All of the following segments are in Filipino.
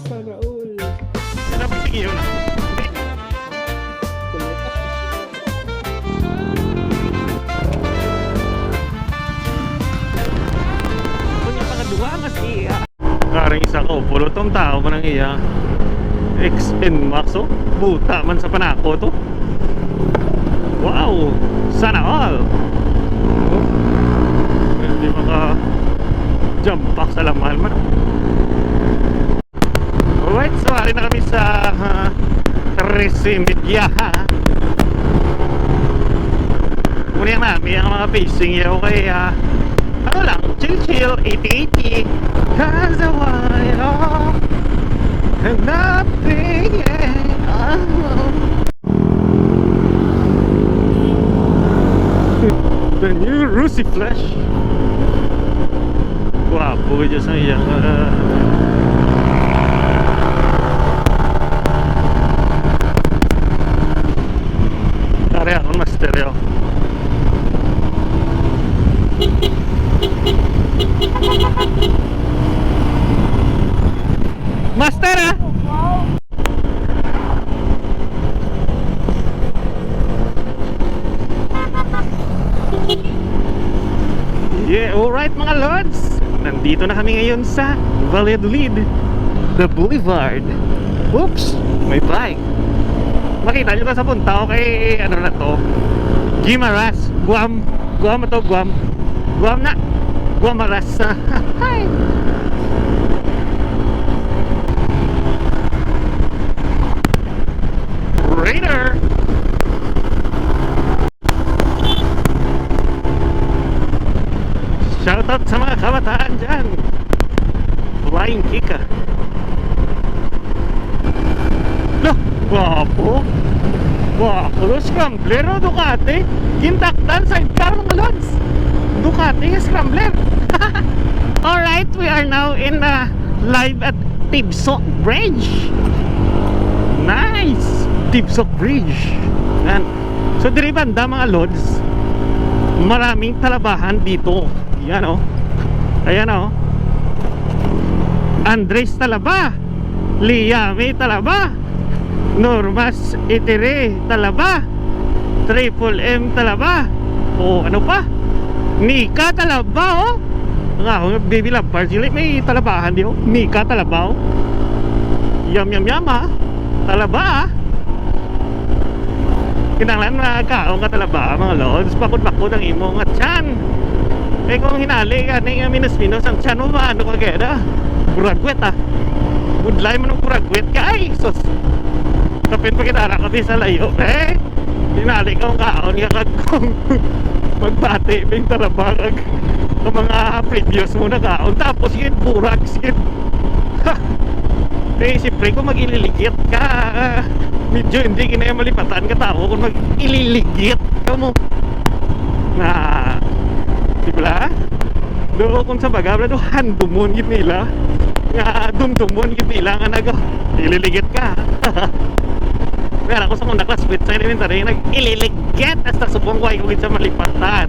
Sana all. Kenapa sige yun? Kanya pangadua mas iya. Karang isa ko, pulotong tao man ang iya. XN Max oh. Buta man sa panako to. Wow! Sana all! Oh. Hindi maka jump pack sa laman man. Alright, so hari na kami sa Trece Media. Muna namin ang mga pacing yaw kaya ano lang, chill 80-80. Cause I want it all and nothing the new Rusi Flash. Guwapo dyan sa iyang area con más stereo. Master ah? Yeah, alright mga lords. Nandito na kami ngayon sa Valladolid, the Boulevard. Oops, may bike. Makita nyo na sa punta ko kay ano na to, Guimaras, Guam to, Guam na, Guamaras. Raider. Shoutout sa mga kabataan dyan. Flying Kika. Loh, guwapo. Guwapo. Scrambler o Ducati. Gintaktan sidecar mga lods. Ducati Scrambler. Alright, we are now in live at Tibsok Bridge. Nice! Tibsok Bridge. Yan. So diri banda mga lods, maraming talabahan dito. Yan o. Ayan o. Andres Talaba, Liame Talaba, Normas Itire Talaba, Triple M Talaba, o ano pa, Nika Talaba o. Nga, baby love party, may talabahan di o. Nika Talaba o. Yam ha. Talaba. Kinanglan na kaong ka talaba mga lods. Pakod-pakod ang imo nga tiyan. Eh kung hinali ka na minus-minus ang tiyan mo ba, ano ka geda? Buragwet ah. Budlay mo ng buragwet ka ay sus. Kapin pa kitara kami sa layo eh. Hinali ka ang kaon ka kung magbati ping talaba kag mga previous mo na kaon. Tapos yun burag yun. Eh siyempre kung mag-ililigit ka, medyo hindi kinaya malipatan ka tao kung mag-ililigit ka mo na diba? Doon kung sa bagabla do handumon git nila nga dumdumon git nila nga ililigit ka. Pero ako sa muna classmate sa elementary nag-ililigit hasta subong ko ay kung sa malipatan.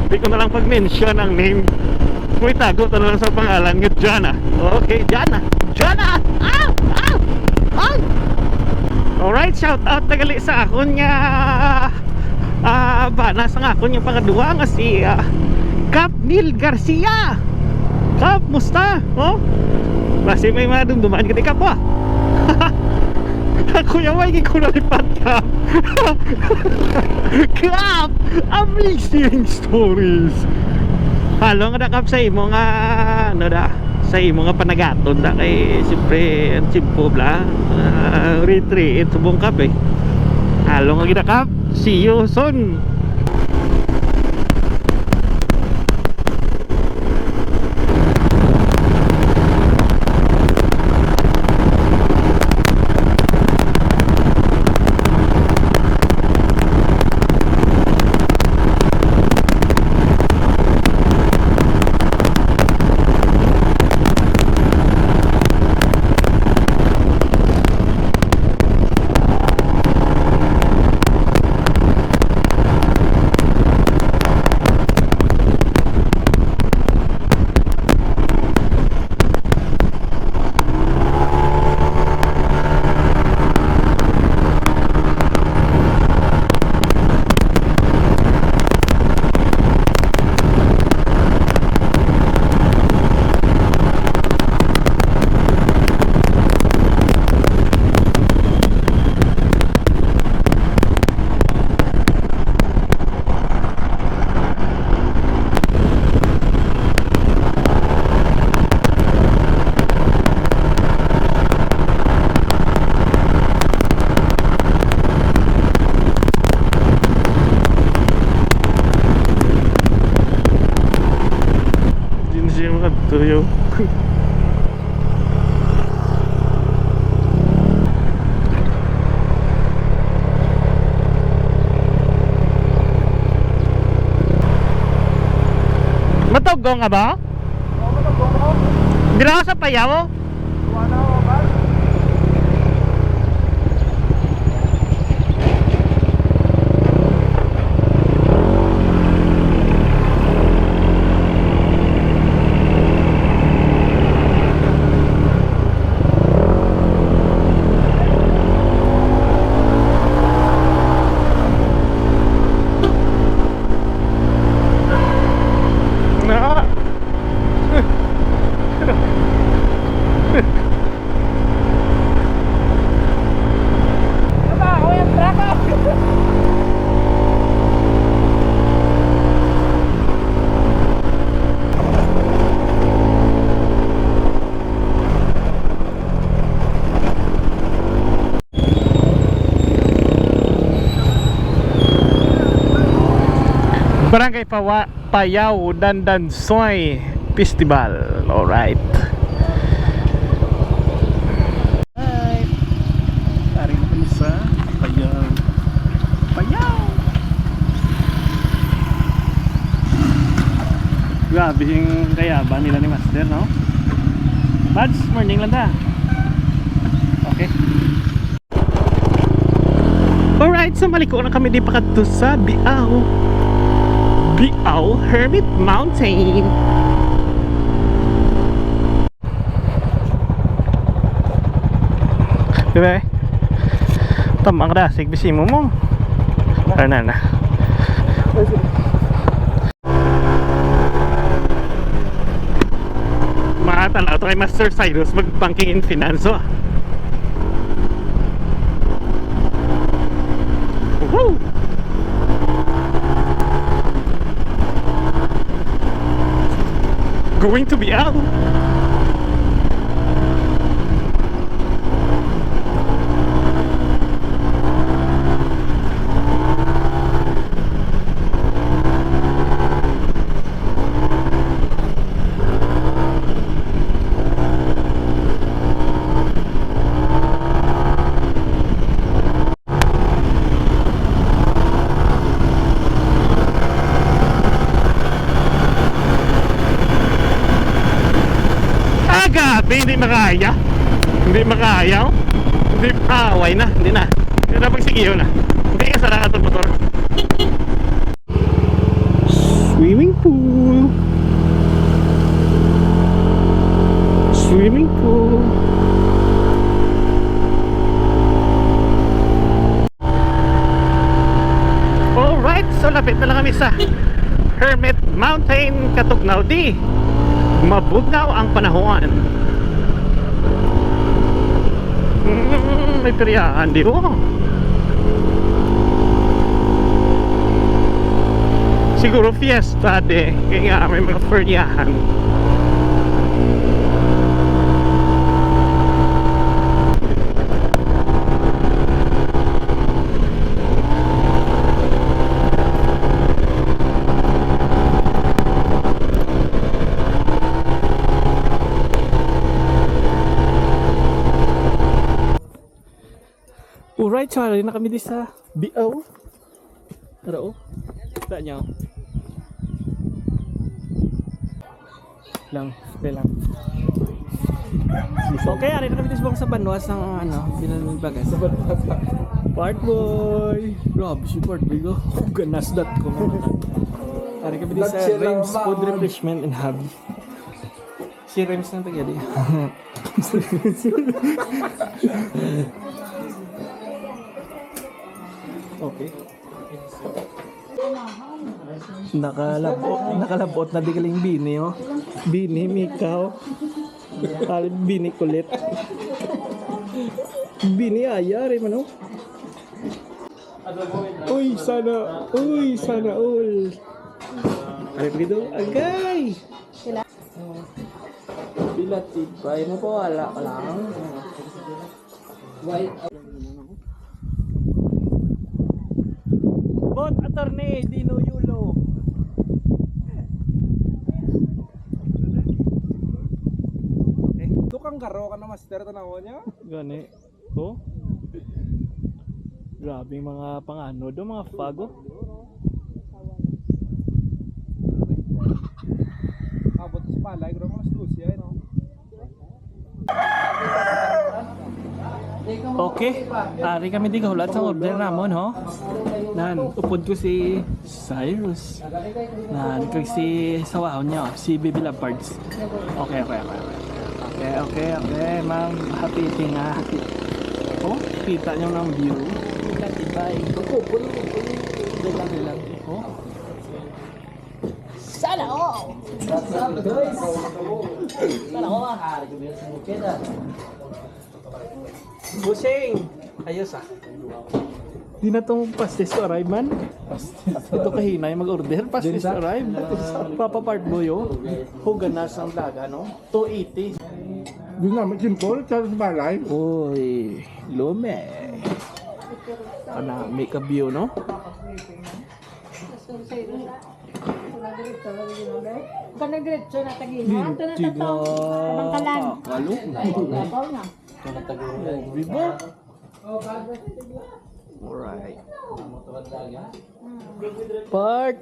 Hindi ko na lang pag-mention ang name. May tago ito na lang sa pangalan nga Jana. Okay, Jana. Alright, shout out tagali sa akon nga bana sa akon yung pangadua nga si Cap Neil Garcia. Cap, musta? Oh? Basi may madumdumaan ka di Cap ba? Ako yung may kikulalipat Cap. Cap, amazing stories. Halo nga Cap sa imo nga ano da, sa imo nga panagaton da kay siyempre ang simpo bla retreat subong Cap eh. Halo nga kita Cap, see you soon. Matugong nga ba? Dira ka sa Payaw? Na. Barangay Payaw Dandansoy Festival. Alright. Taring na kami sa Payaw. Grabe yung kayaban nila ni Master, no? Mads, morning lang da. Okay. Alright, so maliko na kami di pa kadto sa Biao Hermit Mountain. Diba? Tamang rasig bisi mo mo. Ano na. Makatalaw ito kay Master Cyrus mag-banking in finance. Woo! Going to be out. Hindi makaya. Hindi makaya. Hindi away na. Hindi na. Hindi na pagsigiyo na. Hindi ka sa lahat ng motor. Swimming pool. Swimming pool. Alright, so lapit na lang kami sa Hermit Mountain, Katugnaw di. Mabugnaw ang panahon. May peryahan di ko. Siguro fiesta de. Kaya may mga peryahan. Alright, sorry na kami di sa Biao. Tara o. Saan niya o? Lang, stay lang. Okay, ari na kami di sa Banwas ng binalbagan. Sa Banwas. Part boy. Grabe si Part boy ko. Ganas dat ko naman. Ari kami di sa Reims Food Refreshment and Hobby. Si Reims na tagadi. Okay. Nakalabot na di galing Bini, oh. Bini, Mikaw. Bini kulit. Bini ayari man, oh. Uy, sana all. Ay, dito, agay. Sila tibay mo po, wala ka lang. White. Bot attorney Dino Yulo. Tukang karo ka na master tanaw niya. Gani. Oh. Grabe mga pangano do, mga fago. sa palay, pero mas lusi ay no. Okay, ari kami di kahulat sa order namon ho. Nan, upod ko si Cyrus. Nan, kag si sawahon niya, si Baby Love Parts. Okay. Okay, ma'am. Happy eating ha. Oh, kita niyo ng view. Bye. Oh. Sana all! Sana all ah! Busing! Ayos ah. Di na tong pastis to arrive man. Ito kahinay mag-order. Pastis to arrive. Papa part boyo. Huganas ang daga no? 280. Yun nga, simple, sa palay. Uy, lume. Kana make a view no? Kanang diretso na tagina. Ito na to. Kamangkalan. Kalo. Ikaw na. Vivo. Alright. Part.